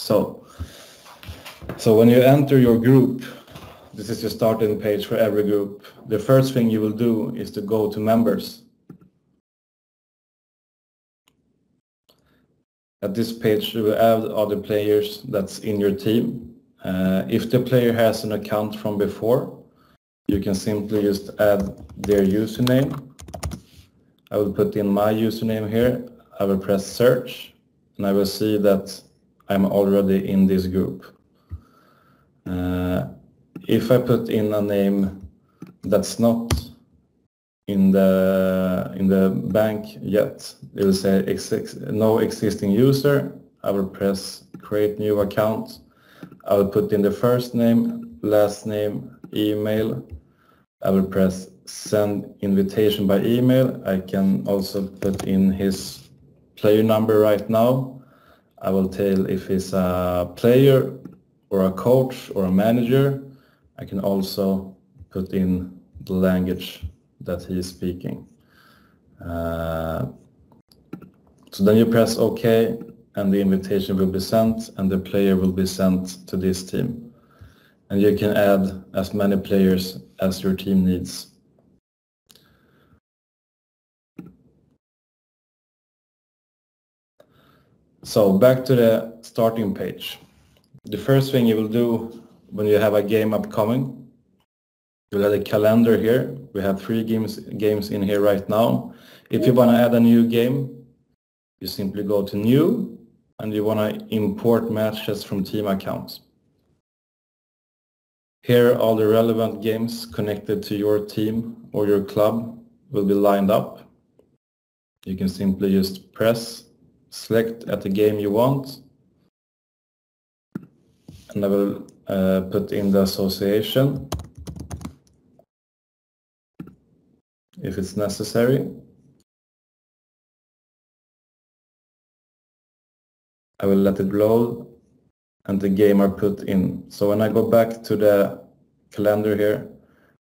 So when you enter your group, this is your starting page for every group. The first thing you will do is to go to members. At this page, you will add other players that's in your team. If the player has an account from before, you can simply just add their username. I will put in my username here. I will press search, and I will see that I'm already in this group. If I put in a name that's not in the bank yet, it will say no existing user. I will press create new account. I will put in the first name, last name, email. I will press send invitation by email. I can also put in his player number right now. I will tell if he's a player or a coach or a manager. I can also put in the language that he is speaking. So then you press OK, and the invitation will be sent, and the player will be sent to this team. And you can add as many players as your team needs. So back to the starting page. The first thing you will do when you have a game upcoming, you'll have a calendar here. We have 3 games in here right now. If you want to add a new game, you simply go to new, and you want to import matches from team accounts. Here all the relevant games connected to your team or your club will be lined up. You can simply just press select at the game you want, and I will put in the association if it's necessary. I will let it load, and the game are put in. So when I go back to the calendar here,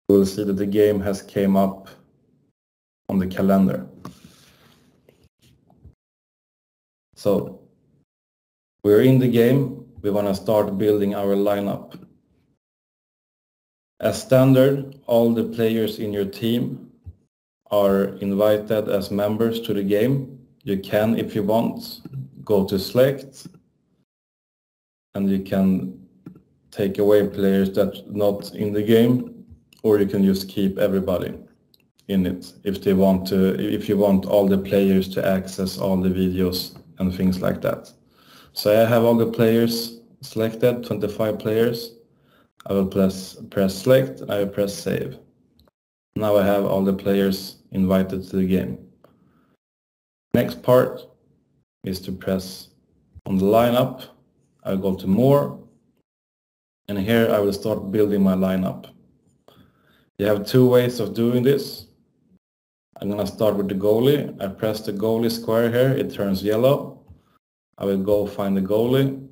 we'll see that the game has came up on the calendar. So we're in the game. We want to start building our lineup. As standard, all the players in your team are invited as members to the game. You can, if you want, go to select, and you can take away players that are not in the game, or you can just keep everybody in it if they want to, if you want all the players to access all the videos and things like that. So I have all the players selected, 25 players. I will press select, and I will press save. Now I have all the players invited to the game. Next part is to press on the lineup. I'll go to more, and here I will start building my lineup. You have 2 ways of doing this. I'm going to start with the goalie. I press the goalie square here, it turns yellow. I will go find the goalie,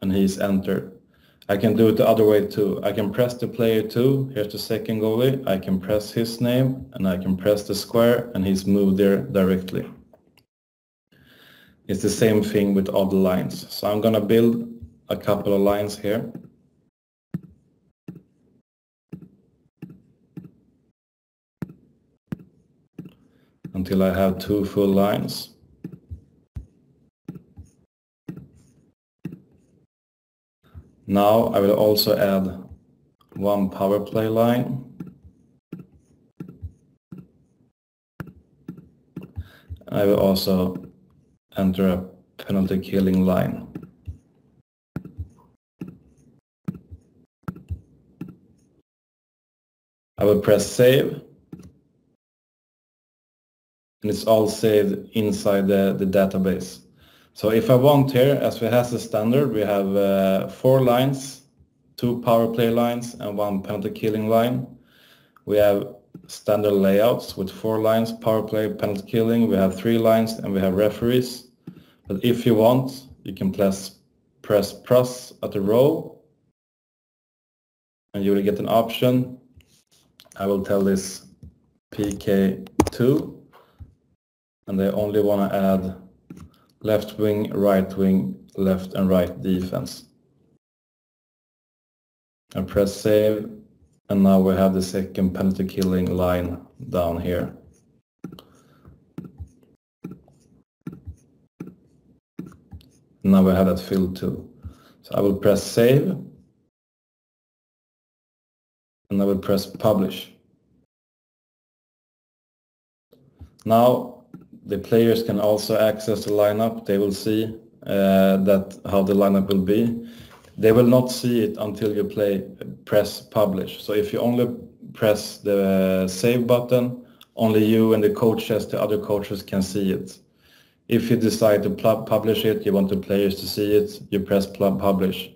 and he's entered. I can do it the other way too. I can press the player 2, here's the second goalie. I can press his name, and I can press the square, and he's moved there directly. It's the same thing with all the lines. So I'm going to build a couple of lines here. Until I have 2 full lines. Now I will also add 1 power play line. I will also enter a penalty killing line. I will press save, and it's all saved inside the database. So if I want here, as we have the standard, we have 4 lines, 2 power play lines and 1 penalty killing line. We have standard layouts with 4 lines, power play, penalty killing. We have 3 lines, and we have referees. But if you want, you can press plus at the row, and you will get an option. I will tell this PK2, and I only want to add left wing, right wing, left and right defense. I press save, and now we have the second penalty killing line down here. Now we have that filled too. So I will press save, and I will press publish. Now the players can also access the lineup. They will see that how the lineup will be. They will not see it until you press publish. So if you only press the save button, only you and the coaches, the other coaches can see it. If you decide to publish it, you want the players to see it, you press publish.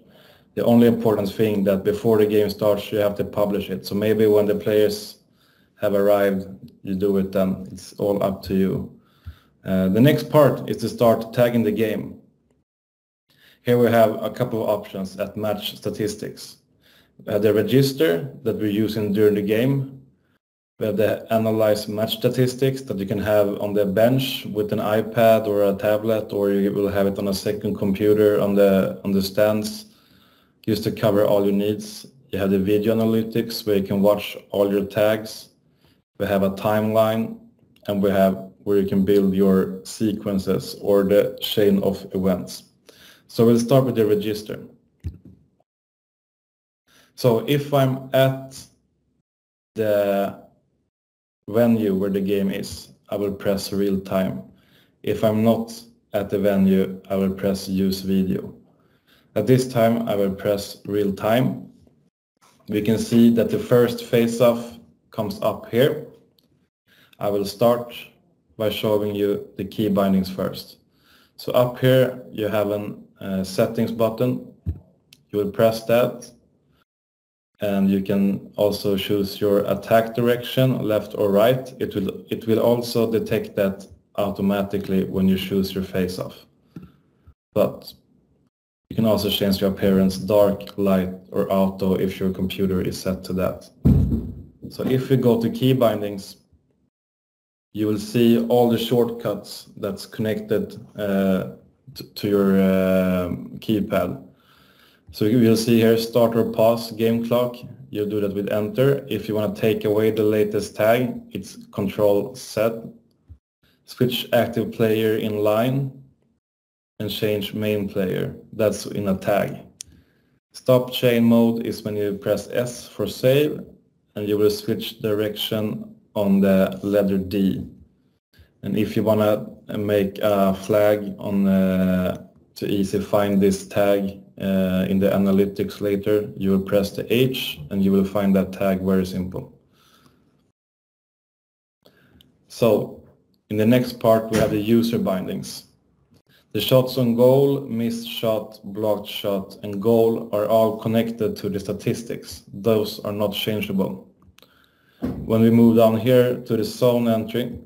The only important thing that before the game starts, you have to publish it. So maybe when the players have arrived, you do it then. It's all up to you. The next part is to start tagging the game. Here we have a couple of options at match statistics. We have the register that we're using during the game. We have the analyze match statistics that you can have on the bench with an iPad or a tablet, or you will have it on a second computer on the stands, just to cover all your needs. You have the video analytics where you can watch all your tags. We have a timeline, and we have where you can build your sequences or the chain of events. So we'll start with the register. So if I'm at the venue where the game is, I will press real time. If I'm not at the venue, I will press use video. At this time, I will press real time. We can see that the first face-off comes up here. I will start by showing you the key bindings first. So up here you have a settings button. You will press that, and you can also choose your attack direction, left or right. It will also detect that automatically when you choose your face-off. But you can also change your appearance dark, light or auto if your computer is set to that. So if we go to key bindings, you will see all the shortcuts that's connected to your keypad. So you'll see here start or pause game clock. You'll do that with enter. If you want to take away the latest tag, it's Control Z. Switch active player in line and change main player. That's in a tag. Stop chain mode is when you press S for save, and you will switch direction on the letter D. And if you want to make a flag on to easily find this tag in the analytics later, you will press the H and you will find that tag very simple. So in the next part we have the user bindings. The shots on goal, missed shot, blocked shot and goal are all connected to the statistics. Those are not changeable. When we move down here to the zone entry,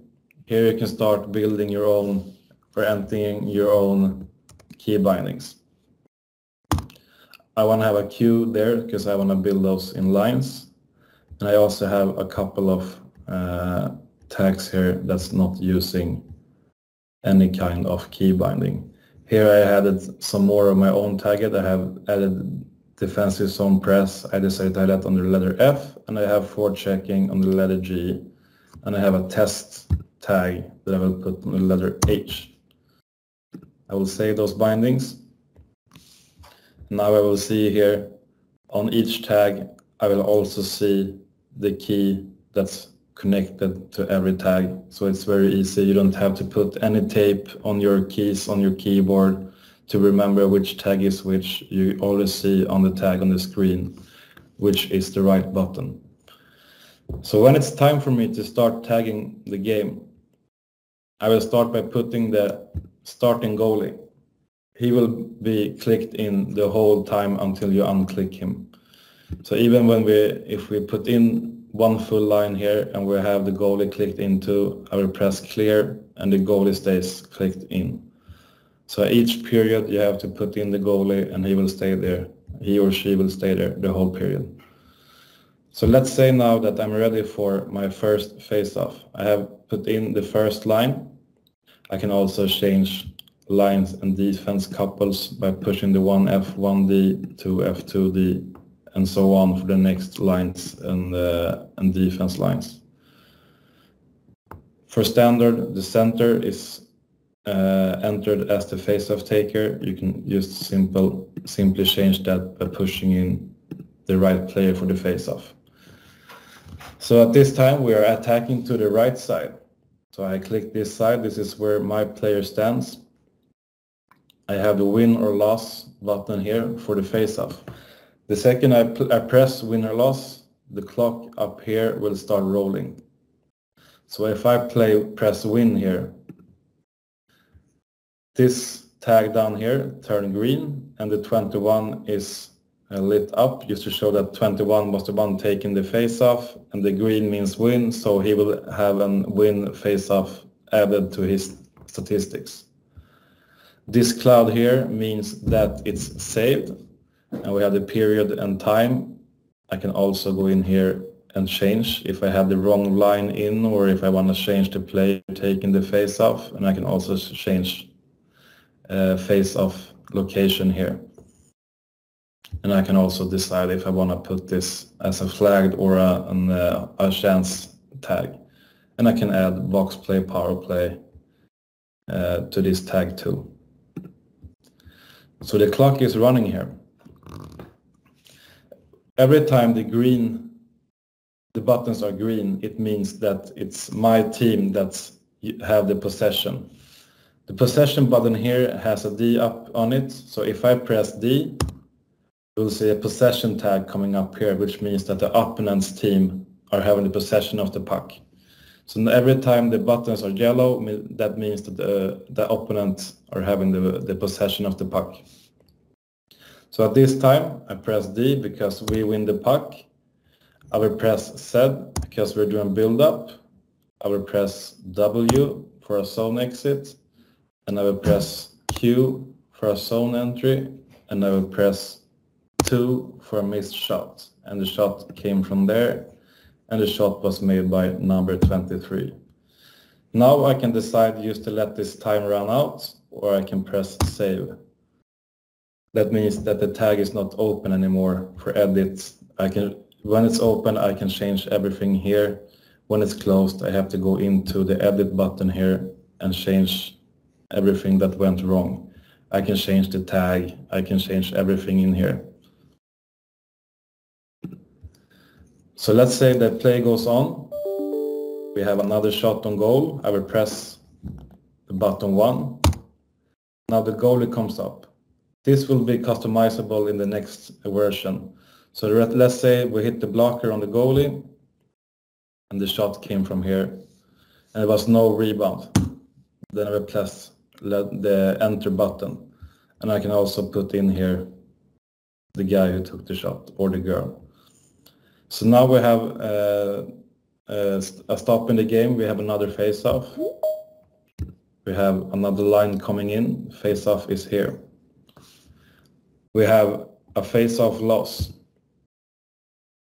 here you can start building your own or entering your own key bindings. I want to have a queue there because I want to build those in lines. And I also have a couple of tags here that's not using any kind of key binding. Here I added some more of my own tagged. I have added defensive zone press. I decided to add that on the letter F, and I have forward checking on the letter G, and I have a test tag that I will put on the letter H. I will save those bindings. Now I will see here on each tag I will also see the key that's connected to every tag, so it's very easy. You don't have to put any tape on your keys on your keyboard to remember which tag is which. You always see on the tag on the screen which is the right button. So when it's time for me to start tagging the game, I will start by putting the starting goalie. He will be clicked in the whole time until you unclick him. So even when if we put in one full line here and we have the goalie clicked into, I will press clear and the goalie stays clicked in. So each period you have to put in the goalie and he will stay there. He or she will stay there the whole period. So let's say now that I'm ready for my first face-off. I have put in the first line. I can also change lines and defense couples by pushing the 1F, 1D, 2F, 2D, and so on for the next lines and defense lines. For standard, the center is entered as the face-off taker. You can just simply change that by pushing in the right player for the face-off. So at this time we are attacking to the right side. So I click this side. This is where my player stands. I have the win or loss button here for the face-off. The second I press win or loss, the clock up here will start rolling. So if I press win here, this tag down here turn green and the 21 is lit up just to show that 21 was the one taking the face-off, and the green means win, so he will have a win face-off added to his statistics. This cloud here means that it's saved, and we have the period and time. I can also go in here and change if I have the wrong line in, or if I want to change the player taking the face-off, and I can also change face-off location here. And I can also decide if I want to put this as a flagged or a chance tag. And I can add box play, power play to this tag too. So the clock is running here. Every time the buttons are green, it means that it's my team that have the possession. The possession button here has a D up on it. So if I press D, you'll see a possession tag coming up here, which means that the opponent's team are having the possession of the puck. So every time the buttons are yellow, that means that the opponent are having the possession of the puck. So at this time, I press D because we win the puck. I will press Z because we're doing build-up. I will press W for a zone exit. And I will press Q for a zone entry. And I will press 2 for a missed shot, and the shot came from there, and the shot was made by number 23. Now I can decide just to let this time run out, or I can press save. That means that the tag is not open anymore for edit. When it's open, I can change everything here. When it's closed, I have to go into the edit button here and change everything that went wrong. I can change the tag, I can change everything in here. So let's say the play goes on. We have another shot on goal. I will press the button 1. Now the goalie comes up. This will be customizable in the next version. So let's say we hit the blocker on the goalie and the shot came from here and there was no rebound. Then I will press the enter button, and I can also put in here the guy who took the shot or the girl. So now we have a stop in the game. We have another face-off. We have another line coming in. Face-off is here. We have a face-off loss.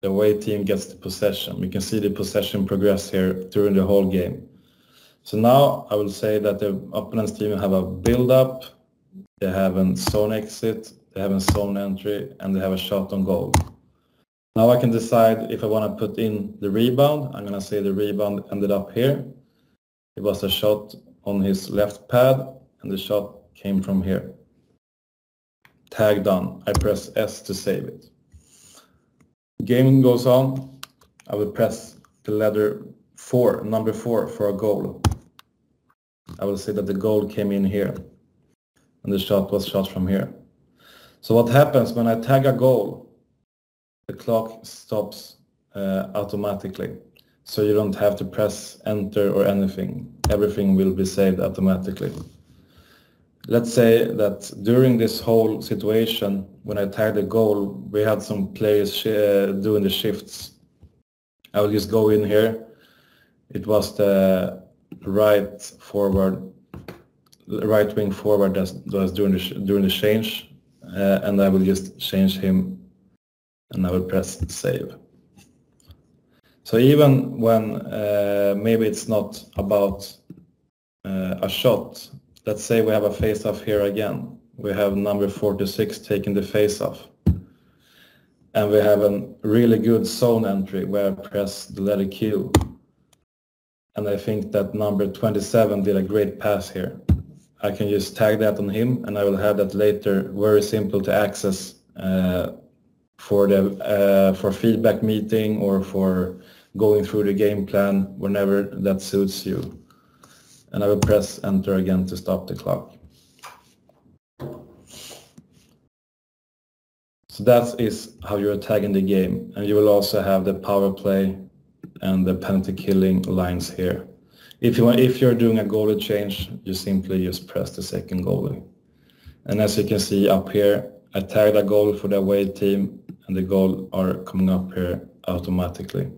The away team gets the possession. We can see the possession progress here during the whole game. So now I will say that the opponent's team have a build-up, they have a zone exit, they have a zone entry, and they have a shot on goal. Now I can decide if I want to put in the rebound. I'm going to say the rebound ended up here. It was a shot on his left pad, and the shot came from here. Tag done. I press S to save it. Game goes on. I will press the letter 4, number 4 for a goal. I will say that the goal came in here, and the shot was shot from here. So what happens when I tag a goal? The clock stops automatically, so you don't have to press enter or anything. Everything will be saved automatically. Let's say that during this whole situation, when I tagged the goal, we had some players doing the shifts. I will just go in here. It was the right wing forward that was doing the change, and I will just change him, and I will press save. So even when maybe it's not about a shot, let's say we have a face-off here again. We have number 46 taking the face-off. And we have a really good zone entry where I press the letter Q. And I think that number 27 did a great pass here. I can just tag that on him, and I will have that later very simple to access for feedback meeting or for going through the game plan whenever that suits you. And I will press enter again to stop the clock. So that is how you're tagging the game, and you will also have the power play and the penalty killing lines here. If you're doing a goalie change, you simply just press the second goalie. And as you can see up here, I tagged a goal for the away team, and the goal are coming up here automatically.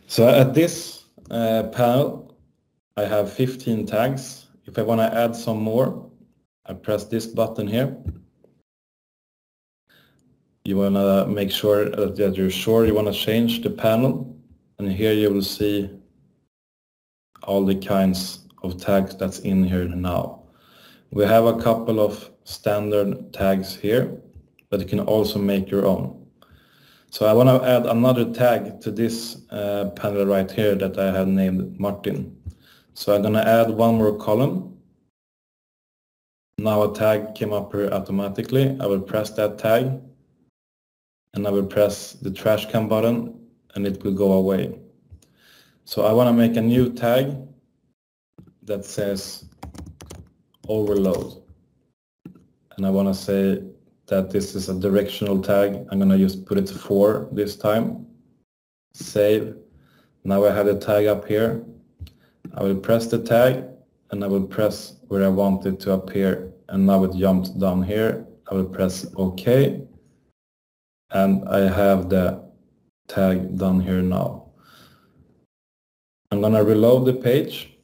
So at this panel, I have 15 tags. If I want to add some more, I press this button here. You want to make sure that you're sure you want to change the panel, and here you will see all the kinds of tags that's in here now. We have a couple of standard tags here, but you can also make your own. So I want to add another tag to this panel right here that I have named Martin. So I'm going to add one more column. Now a tag came up here automatically. I will press that tag, and I will press the trash can button, and it will go away. So I want to make a new tag that says overload. And I want to say that this is a directional tag. I'm going to just put it 4 this time. Save. Now I have the tag up here. I will press the tag, and I will press where I want it to appear. And now it jumps down here. I will press OK. And I have the tag done here now. I'm going to reload the page.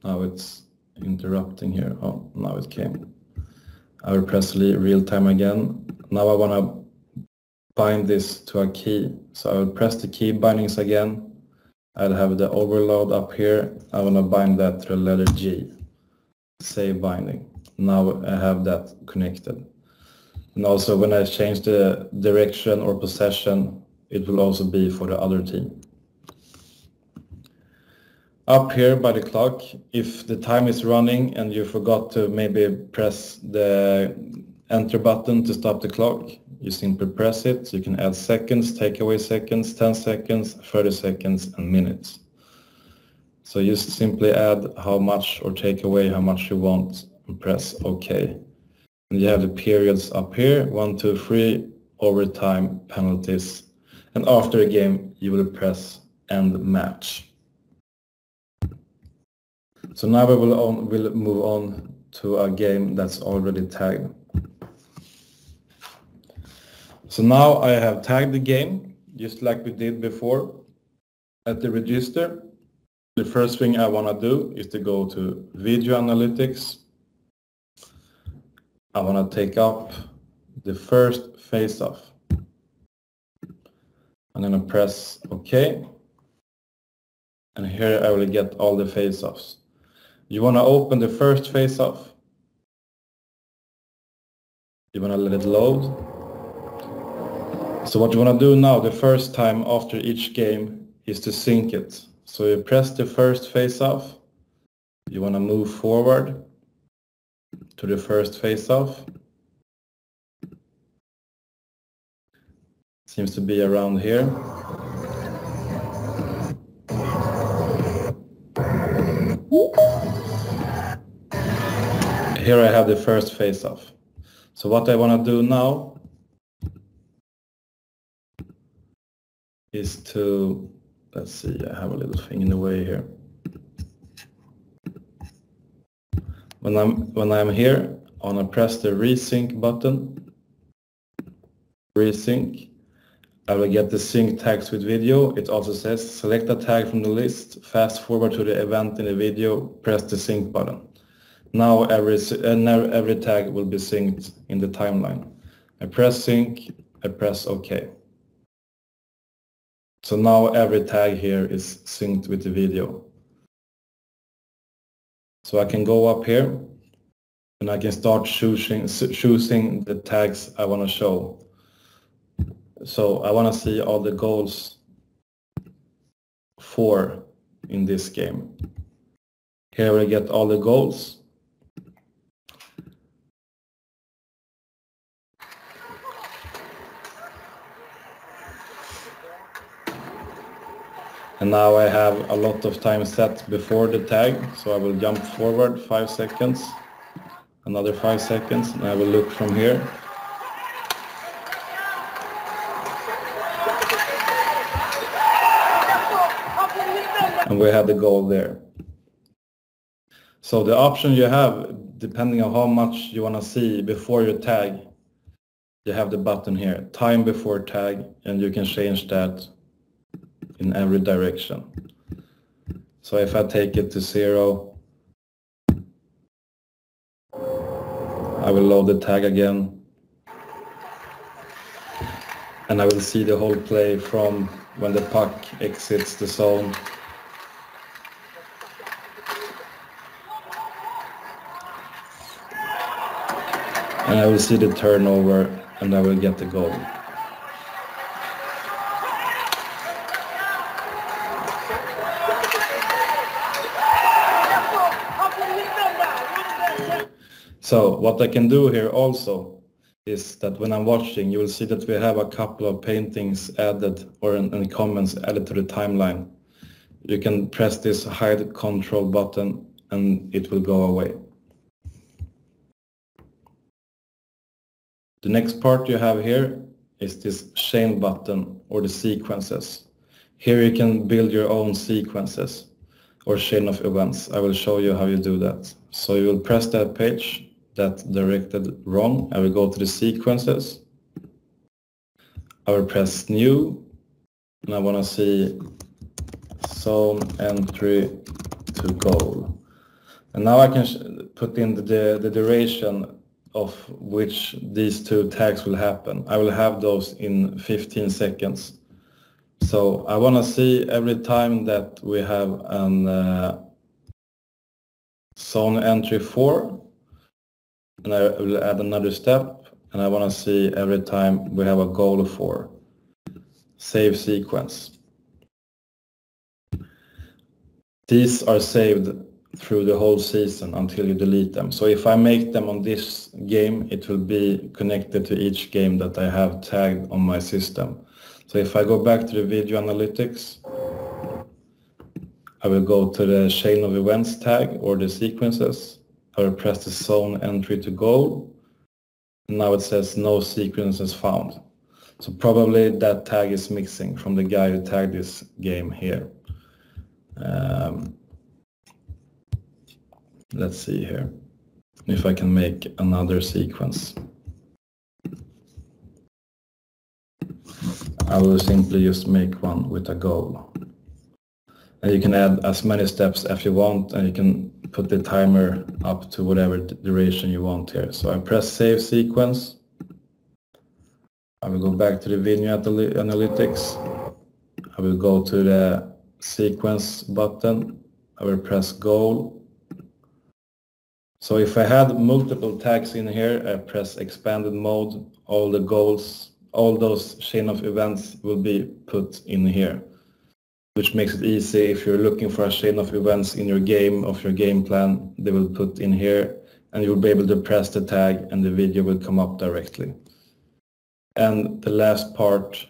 Now it's interrupting here. Oh, now it came. I will press real time again. Now I want to bind this to a key. So I will press the key bindings again. I'll have the overload up here. I want to bind that to the letter G. Save binding. Now I have that connected. And also when I change the direction or possession, it will also be for the other team. Up here by the clock, if the time is running and you forgot to maybe press the enter button to stop the clock, you simply press it. You can add seconds, take away seconds, 10 seconds, 30 seconds, and minutes. So you simply add how much or take away how much you want and press OK. And you have the periods up here, 1, 2, 3, overtime, penalties. And after a game, you will press end match. So now we will move on to a game that's already tagged. So now I have tagged the game, just like we did before. At the register, the first thing I want to do is to go to Video Analytics. I want to take up the first face-off. I'm going to press OK. And here I will get all the face-offs. You want to open the first face-off. You want to let it load. So what you want to do now, the first time after each game, is to sync it. So you press the first face-off. You want to move forward to the first face-off. Seems to be around here. Here I have the first face-off. So what I want to do now is to, let's see, I have a little thing in the way here. When I'm here, I want to press the resync button. Resync. I will get the sync tags with video. It also says select a tag from the list, fast forward to the event in the video, press the sync button. Now every tag will be synced in the timeline. I press sync, I press OK. So now every tag here is synced with the video. So I can go up here and I can start choosing the tags I want to show. So I want to see all the goals for in this game. Here we get all the goals. And now I have a lot of time set before the tag, so I will jump forward 5 seconds, another 5 seconds, and I will look from here. And we have the goal there. So the option you have, depending on how much you want to see before your tag, you have the button here, time before tag, and you can change that in every direction. So if I take it to 0, I will load the tag again, and I will see the whole play from when the puck exits the zone. And I will see the turnover, and I will get the goal. So what I can do here also is that when I'm watching, you will see that we have a couple of paintings added or any comments added to the timeline. You can press this hide control button and it will go away. The next part you have here is this chain button or the sequences. Here you can build your own sequences or chain of events. I will show you how you do that. So you will press that page that's directed wrong. I will go to the sequences. I will press new, and I want to see zone entry to goal. And now I can put in the duration of which these two tags will happen. I will have those in 15 seconds. So I want to see every time that we have an zone entry 4, and I will add another step, and I want to see every time we have a goal 4. Save sequence. These are saved through the whole season until you delete them. So if I make them on this game, it will be connected to each game that I have tagged on my system. So if I go back to the video analytics, I will go to the chain of events tag or the sequences. I will press the zone entry to goal. And now it says no sequences found. So probably that tag is missing from the guy who tagged this game here. Let's see here if I can make another sequence. I will simply just make one with a goal. And you can add as many steps as you want, and you can put the timer up to whatever duration you want here. So I press save sequence. I will go back to the video analytics. I will go to the sequence button. I will press goal. So if I had multiple tags in here, I press expanded mode, all the goals, all those chain of events will be put in here, which makes it easy. If you're looking for a chain of events in your game, of your game plan, they will put in here, and you'll be able to press the tag and the video will come up directly. And the last part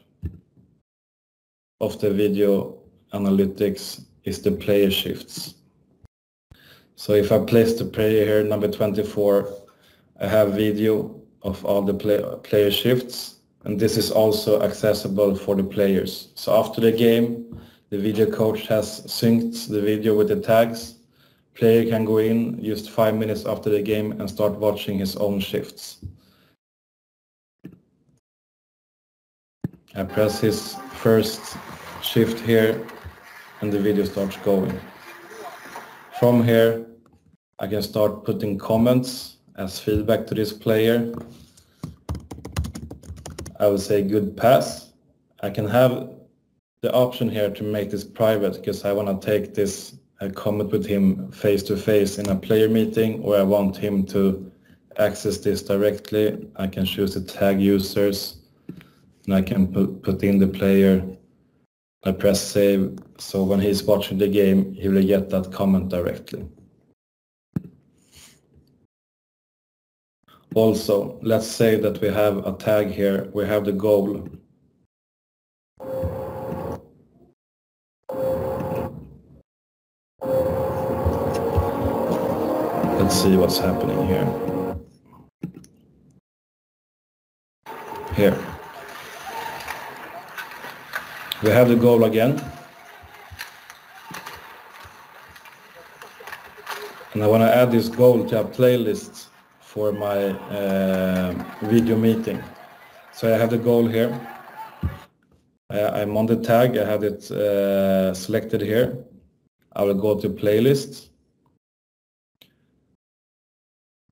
of the video analytics is the player shifts. So if I place the player here, number 24, I have video of all the player shifts, and this is also accessible for the players. So after the game, the video coach has synced the video with the tags. Player can go in just 5 minutes after the game and start watching his own shifts. I press his first shift here and the video starts going. From here, I can start putting comments as feedback to this player. I will say good pass. I can have the option here to make this private, because I want to take this comment with him face to face in a player meeting, or I want him to access this directly. I can choose the tag users, and I can put in the player. I press save, so when he's watching the game, he will get that comment directly. Also, let's say that we have a tag here, we have the goal. Let's see what's happening here. Here. We have the goal again. And I want to add this goal to a playlist for my video meeting. So I have the goal here. I'm on the tag, I have it selected here. I will go to playlist.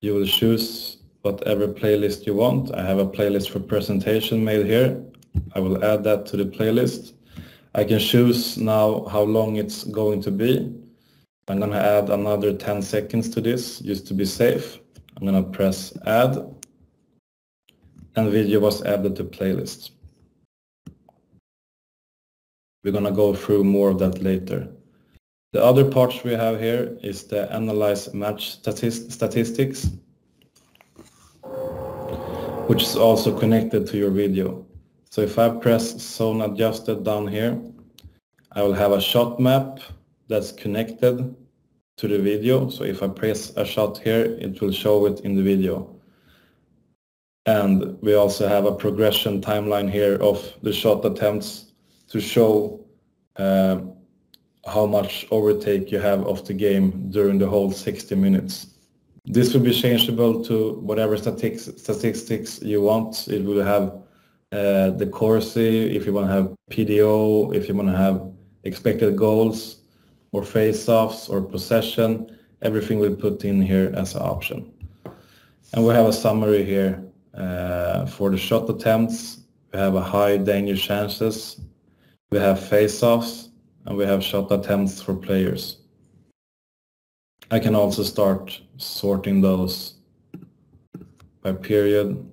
You will choose whatever playlist you want. I have a playlist for presentation made here. I will add that to the playlist. I can choose now how long it's going to be. I'm going to add another 10 seconds to this just to be safe. I'm going to press add, and video was added to playlist. We're going to go through more of that later. The other parts we have here is the analyze match statistics, which is also connected to your video. So if I press zone adjusted down here, I will have a shot map that's connected to the video. So if I press a shot here, it will show it in the video. And we also have a progression timeline here of the shot attempts to show how much overtake you have of the game during the whole 60 minutes. This will be changeable to whatever statistics you want. It will have the Corsi, if you want to have PDO, if you want to have expected goals, or face-offs, or possession, everything we'll put in here as an option. And we have a summary here for the shot attempts. We have a high danger chances, we have face-offs, and we have shot attempts for players. I can also start sorting those by period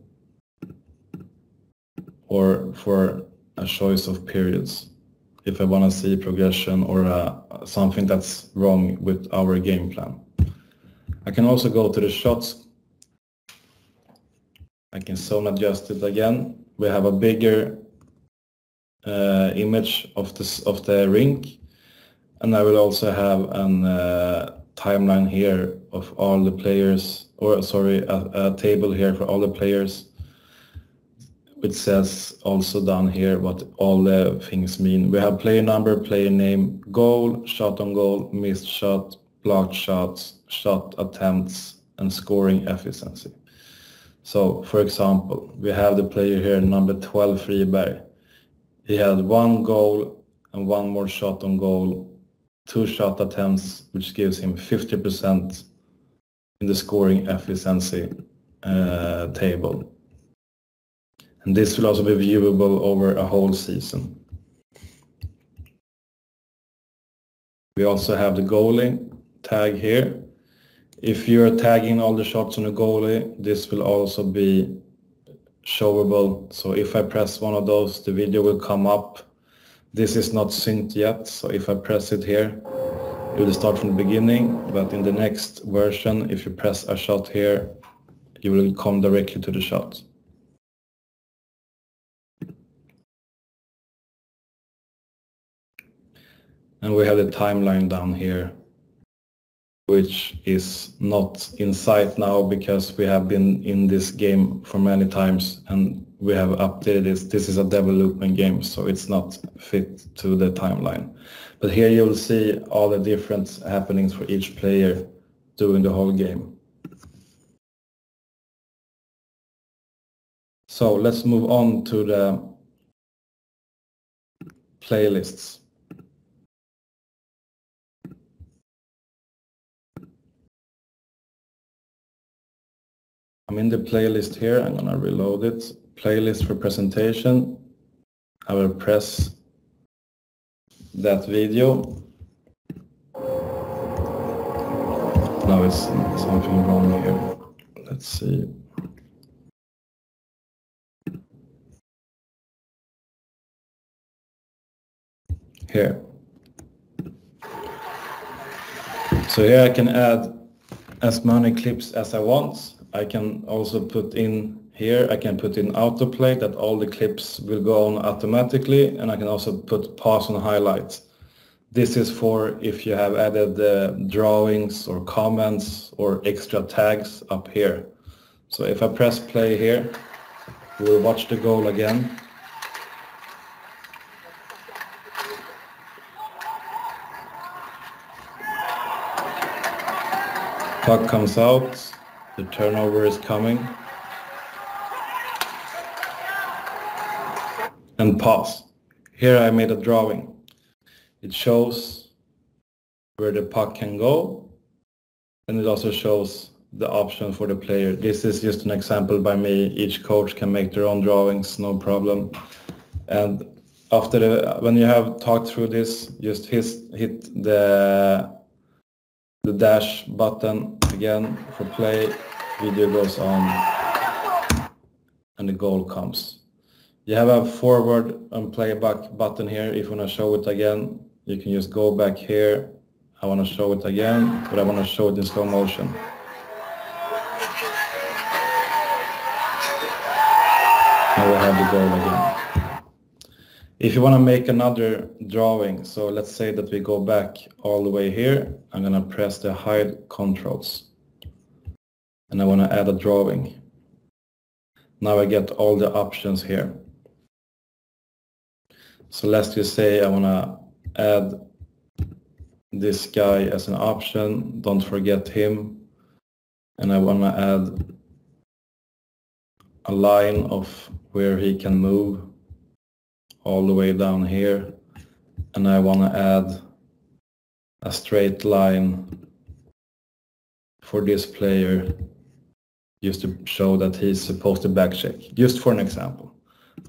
or for a choice of periods if I want to see progression or something that's wrong with our game plan. I can also go to the shots. I can zone adjust it again. We have a bigger image of the rink, and I will also have a timeline here of all the players, or sorry, a table here for all the players, which says also down here what all the things mean. We have player number, player name, goal, shot on goal, missed shot, blocked shots, shot attempts, and scoring efficiency. So, for example, we have the player here, number 12, Friberg. He had 1 goal and 1 more shot on goal, 2 shot attempts, which gives him 50% in the scoring efficiency table. And this will also be viewable over a whole season. We also have the goalie tag here. If you're tagging all the shots on the goalie, this will also be showable. So if I press one of those, the video will come up. This is not synced yet, so if I press it here, it will start from the beginning, but in the next version, if you press a shot here, you will come directly to the shot. And we have the timeline down here, which is not in sight now because we have been in this game for many times and we have updated this. This is a development game, so it's not fit to the timeline. But here you'll see all the different happenings for each player during the whole game. So let's move on to the playlists. I'm in the playlist here. I'm gonna reload it. Playlist for presentation. I will press that video. Now it's something wrong here. Let's see. Here. So here I can add as many clips as I want. I can also put in here, I can put in autoplay that all the clips will go on automatically, and I can also put pause and highlights. This is for if you have added drawings or comments or extra tags up here. So if I press play here, we'll watch the goal again. Puck comes out, the turnover is coming. And pause. Here I made a drawing. It shows where the puck can go, and it also shows the option for the player. This is just an example by me. Each coach can make their own drawings, no problem. And after when you have talked through this, just hit the dash button again for play. Video goes on, and the goal comes. You have a forward and playback button here. If you want to show it again, you can just go back here. I want to show it again, but I want to show it in slow motion. Now we have the goal again. If you want to make another drawing, so let's say that we go back all the way here. I'm going to press the hide controls. And I want to add a drawing. Now I get all the options here. So let's just say I want to add this guy as an option. Don't forget him. And I want to add a line of where he can move all the way down here. And I want to add a straight line for this player just to show that he's supposed to back check. Just for an example.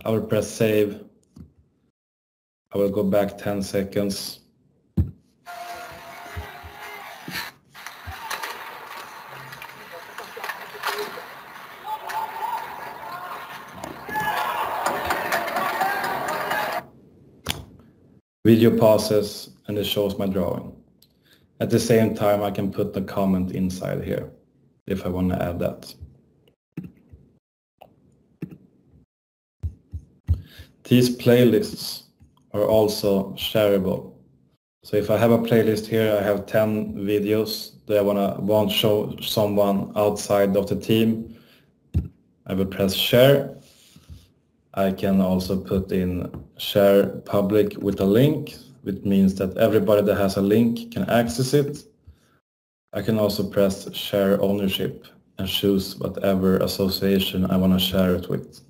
I will press save. I will go back 10 seconds. Video pauses and it shows my drawing. At the same time, I can put the comment inside here if I want to add that. These playlists are also shareable. So if I have a playlist here, I have 10 videos that I want to show someone outside of the team. I will press share. I can also put in share public with a link, which means that everybody that has a link can access it. I can also press share ownership and choose whatever association I want to share it with.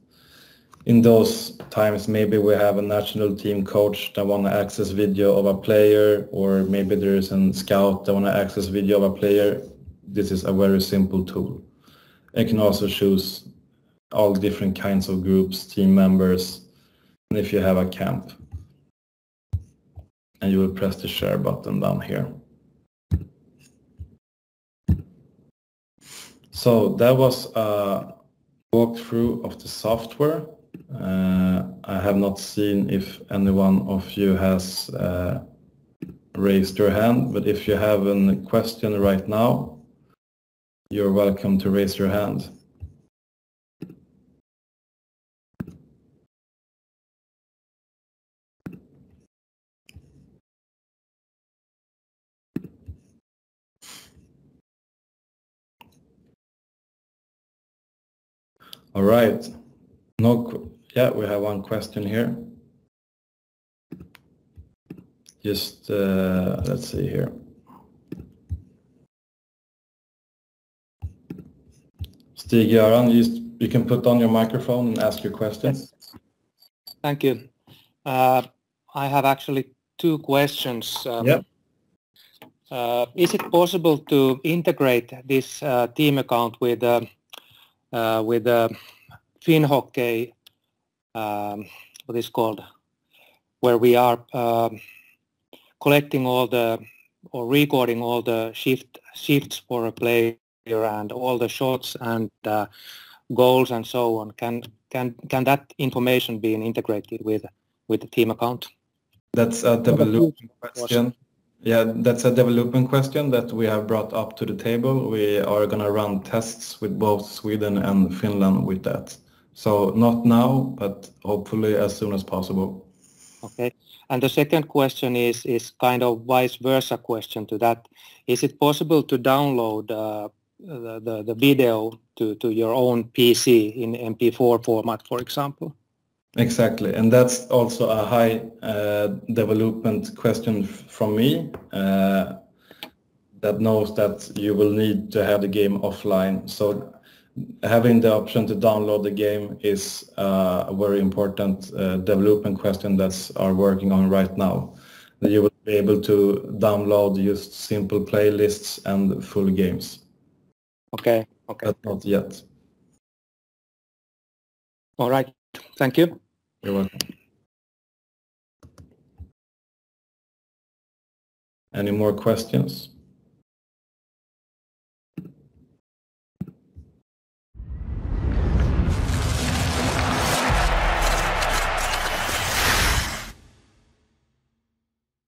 In those times, maybe we have a national team coach that want to access video of a player, or maybe there is a scout that want to access video of a player. This is a very simple tool. You can also choose all different kinds of groups, team members, and if you have a camp. And you will press the share button down here. So that was a walkthrough of the software. I have not seen if anyone of you has raised your hand, but if you have a question right now, you're welcome to raise your hand. All right. Yeah, we have one question here. Just let's see here. Stig-Göran, you can put on your microphone and ask your questions. Yes. Thank you. I have actually two questions. Yep. Is it possible to integrate this team account with FinHockey, what is called, where we are collecting all the or recording all the shifts for a player and all the shots and goals and so on. Can that information be integrated with the team account? That's a development question. Yeah, that's a development question that we have brought up to the table. We are going to run tests with both Sweden and Finland with that. So not now, but hopefully as soon as possible. Okay. And the second question is kind of vice versa question to that. Is it possible to download the video to your own PC in MP4 format, for example? Exactly, and that's also a high development question from me that knows that you will need to have the game offline. So having the option to download the game is a very important development question that's are working on right now. You will be able to download just simple playlists and full games. Okay. But not yet. All right. Thank you. You're welcome. Any more questions?